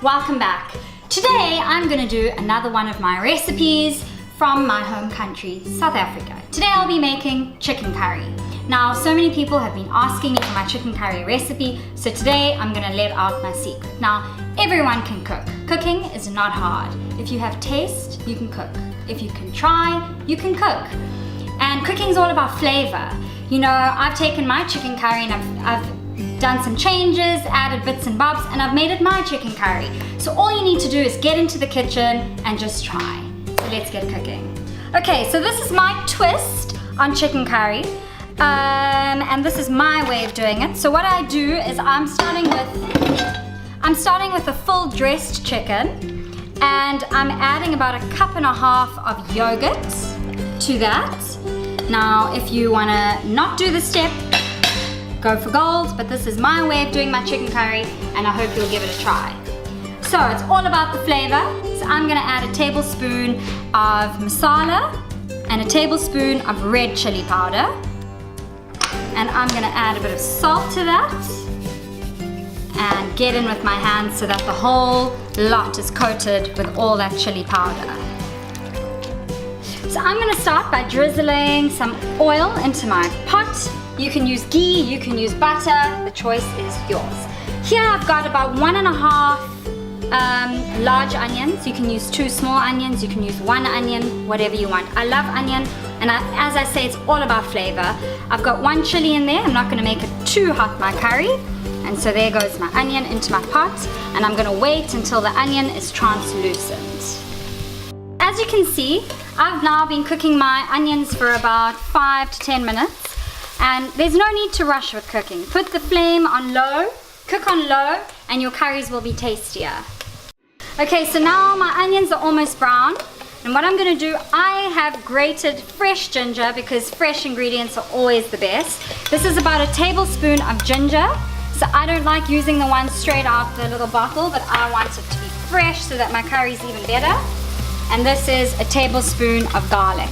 welcome back. Today I'm going to do another one of my recipes from my home country, South Africa. Today I'll be making chicken curry. Now, so many people have been asking me for my chicken curry recipe, so today I'm going to let out my secret. Now, everyone can cook. Cooking is not hard. If you have taste, you can cook. If you can try, you can cook. And cooking is all about flavor. You know, I've taken my chicken curry and I've done some changes, added bits and bobs, and I've made it my chicken curry. So all you need to do is get into the kitchen and just try. So let's get cooking. Okay, so this is my twist on chicken curry. And this is my way of doing it. So what I do is I'm starting with a full dressed chicken, and I'm adding about 1.5 cups of yogurt to that. Now, if you wanna not do the step, go for gold, but this is my way of doing my chicken curry, and I hope you'll give it a try. So it's all about the flavor. So I'm gonna add a tablespoon of masala and a tablespoon of red chili powder. And I'm gonna add a bit of salt to that and get in with my hands so that the whole lot is coated with all that chili powder. So I'm gonna start by drizzling some oil into my pot. You can use ghee, you can use butter, the choice is yours. Here I've got about 1.5 large onions. You can use 2 small onions, you can use 1 onion, whatever you want. I love onion, and as I say, it's all about flavor. I've got 1 chilli in there. I'm not gonna make it too hot, my curry. And so there goes my onion into my pot, and I'm gonna wait until the onion is translucent. As you can see, I've now been cooking my onions for about 5 to 10 minutes. And there's no need to rush with cooking. Put the flame on low, cook on low, and your curries will be tastier. Okay, so now my onions are almost brown. And what I'm gonna do, I have grated fresh ginger because fresh ingredients are always the best. This is about 1 tablespoon of ginger. So I don't like using the one straight out the little bottle, but I want it to be fresh so that my curry's even better. And this is 1 tablespoon of garlic.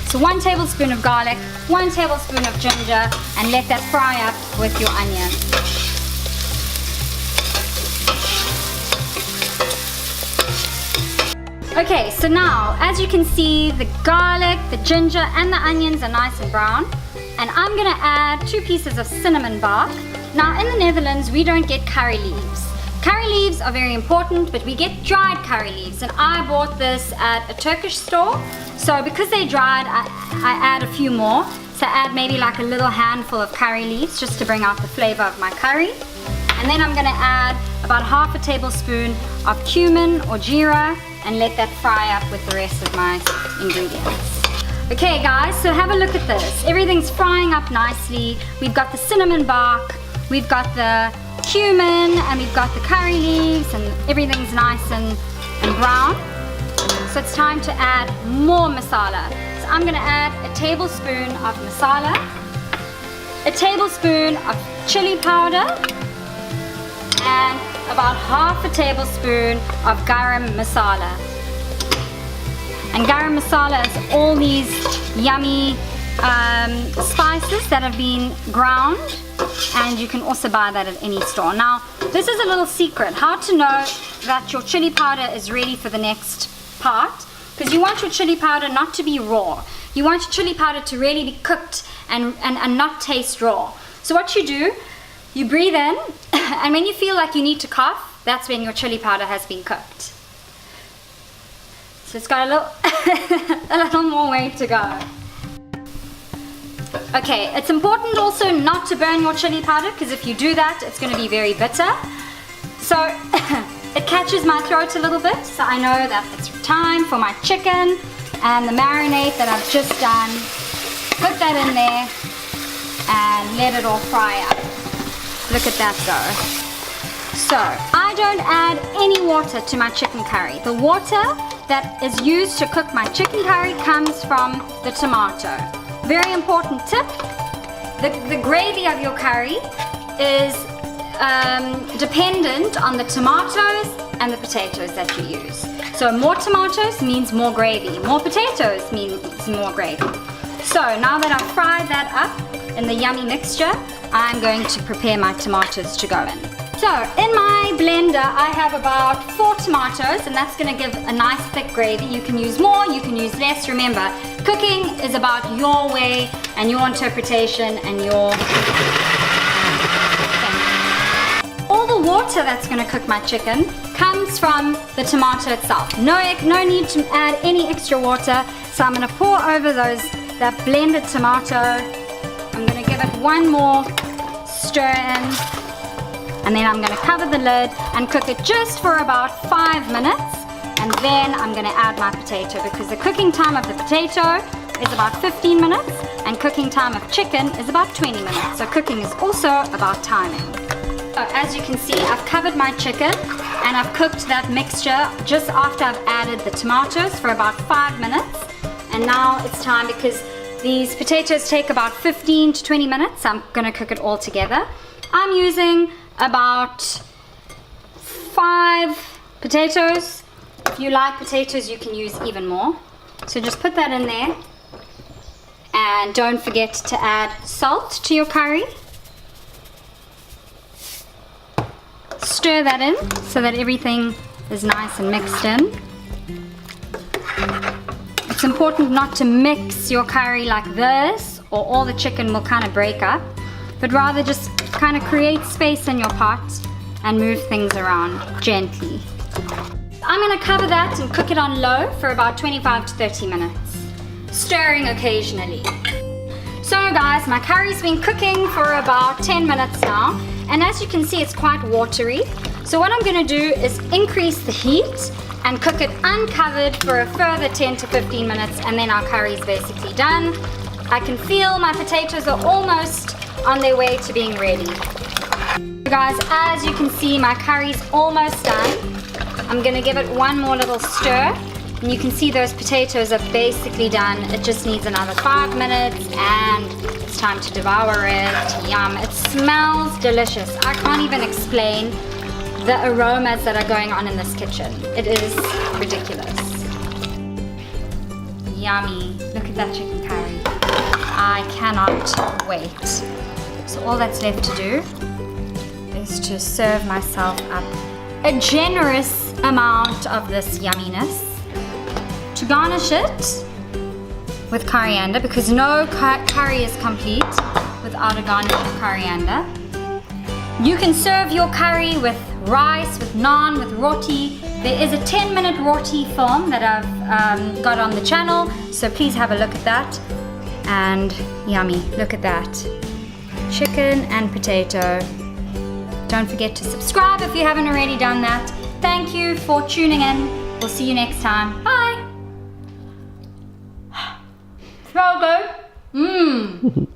So 1 tablespoon of garlic, 1 tablespoon of ginger, and let that fry up with your onion. Okay, so now, as you can see, the garlic, the ginger, and the onions are nice and brown. And I'm gonna add 2 pieces of cinnamon bark. Now, in the Netherlands, we don't get curry leaves. Curry leaves are very important, but we get dried curry leaves, and I bought this at a Turkish store. So because they're dried, I add a few more. So I add maybe like a little handful of curry leaves just to bring out the flavor of my curry. And then I'm gonna add about 1/2 tablespoon of cumin or jeera and let that fry up with the rest of my ingredients. Okay guys, so have a look at this. Everything's frying up nicely. We've got the cinnamon bark, we've got the cumin, and we've got the curry leaves, and everything's nice and brown. So it's time to add more masala. So I'm gonna add 1 tablespoon of masala, 1 tablespoon of chili powder, and about 1/2 tablespoon of garam masala. And garam masala is all these yummy spices that have been ground, and you can also buy that at any store. Now, this is a little secret, how to know that your chili powder is ready for the next part, because you want your chili powder not to be raw. You want your chili powder to really be cooked and not taste raw. So what you do, you breathe in, and when you feel like you need to cough, that's when your chili powder has been cooked. So it's got a little more way to go. Okay, it's important also not to burn your chili powder, because if you do that, it's going to be very bitter. So it catches my throat a little bit, so I know that it's time for my chicken and the marinade that I've just done. Put that in there and let it all fry up. Look at that go. So I don't add any water to my chicken curry. The water that is used to cook my chicken curry comes from the tomato. Very important tip, the gravy of your curry is dependent on the tomatoes and the potatoes that you use. So more tomatoes means more gravy, more potatoes means more gravy. So now that I've fried that up in the yummy mixture, I'm going to prepare my tomatoes to go in. So in my blender I have about 4 tomatoes, and that's going to give a nice thick gravy. You can use more, you can use less. Remember, cooking is about your way and your interpretation and your thing. All the water that's going to cook my chicken comes from the tomato itself. No need to add any extra water. So I'm going to pour over that blended tomato. I'm going to give it one more stir in. And then I'm going to cover the lid and cook it just for about 5 minutes. And then I'm going to add my potato, because the cooking time of the potato is about 15 minutes and cooking time of chicken is about 20 minutes. So cooking is also about timing. So as you can see, I've covered my chicken and I've cooked that mixture just after I've added the tomatoes for about 5 minutes. And now it's time, because these potatoes take about 15 to 20 minutes. I'm going to cook it all together. I'm using about 5 potatoes. If you like potatoes, you can use even more. So just put that in there. And don't forget to add salt to your curry. Stir that in so that everything is nice and mixed in. It's important not to mix your curry like this, or all the chicken will kind of break up, but rather just kind of create space in your pot and move things around gently. I'm going to cover that and cook it on low for about 25 to 30 minutes, stirring occasionally. So guys, my curry's been cooking for about 10 minutes now, and as you can see, it's quite watery. So what I'm going to do is increase the heat and cook it uncovered for a further 10 to 15 minutes, and then our curry is basically done. I can feel my potatoes are almost on their way to being ready. So guys, as you can see, my curry's almost done. I'm going to give it one more little stir, and you can see those potatoes are basically done. It just needs another 5 minutes and it's time to devour it. Yum, it smells delicious. I can't even explain the aromas that are going on in this kitchen. It is ridiculous. Yummy. Look at that chicken curry. I cannot wait. So all that's left to do is to serve myself up a generous amount of this yumminess. To garnish it with coriander, because no curry is complete without a garnish of coriander. You can serve your curry with rice, with naan, with roti. There is a 10-minute roti film that I've got on the channel, so please have a look at that. And yummy, look at that. Chicken and potato. Don't forget to subscribe if you haven't already done that. Thank you for tuning in. We'll see you next time. Bye. So good. Mmm.